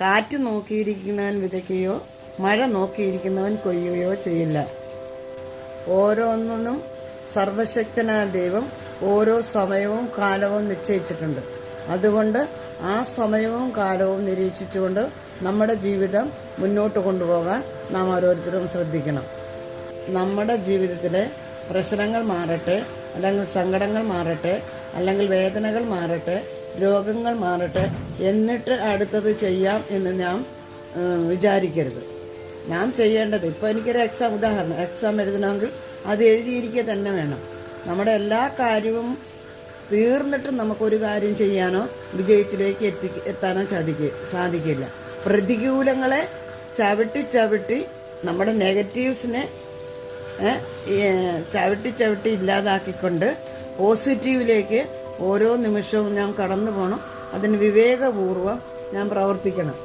കാറ്റ് നോക്കിയിരിക്കുന്നവൻ വിതയ്ക്കുകയോ മഴ നോക്കിയിരിക്കുന്നവൻ കൊയ്യുകയോ ചെയ്യില്ല. ഓരോന്നിനും സർവശക്തനായ ദൈവം ഓരോ സമയവും കാലവും നിശ്ചയിച്ചിട്ടുണ്ട്. അതുകൊണ്ട് ആ സമയവും കാലവും നിരീക്ഷിച്ചുകൊണ്ട് നമ്മുടെ ജീവിതം മുന്നോട്ട് കൊണ്ടുപോകാൻ നാം ഓരോരുത്തരും ശ്രദ്ധിക്കണം. നമ്മുടെ ജീവിതത്തിലെ പ്രശ്നങ്ങൾ മാറട്ടെ, അല്ലെങ്കിൽ സങ്കടങ്ങൾ മാറട്ടെ, അല്ലെങ്കിൽ വേദനകൾ മാറട്ടെ, രോഗങ്ങൾ മാറട്ടെ, എന്നിട്ട് അടുത്തത് ചെയ്യാം എന്ന് നാം വിചാരിക്കരുത്. നാം ചെയ്യേണ്ടത്, ഇപ്പോൾ എനിക്കൊരു എക്സാം എഴുതണമെങ്കിൽ അത് എഴുതിയിരിക്കുക തന്നെ വേണം. നമ്മുടെ എല്ലാ കാര്യവും തീർന്നിട്ട് നമുക്കൊരു കാര്യം ചെയ്യാനോ വിജയത്തിലേക്ക് എത്താനോ സാധിക്കില്ല. പ്രതികൂലങ്ങളെ ചവിട്ടി നമ്മുടെ നെഗറ്റീവ്സിനെ ചവിട്ടി ഇല്ലാതാക്കിക്കൊണ്ട് പോസിറ്റീവിലേക്ക് ഓരോ നിമിഷവും ഞാൻ കടന്നു പോകണം. അതിന് വിവേകപൂർവ്വം ഞാൻ പ്രവർത്തിക്കണം.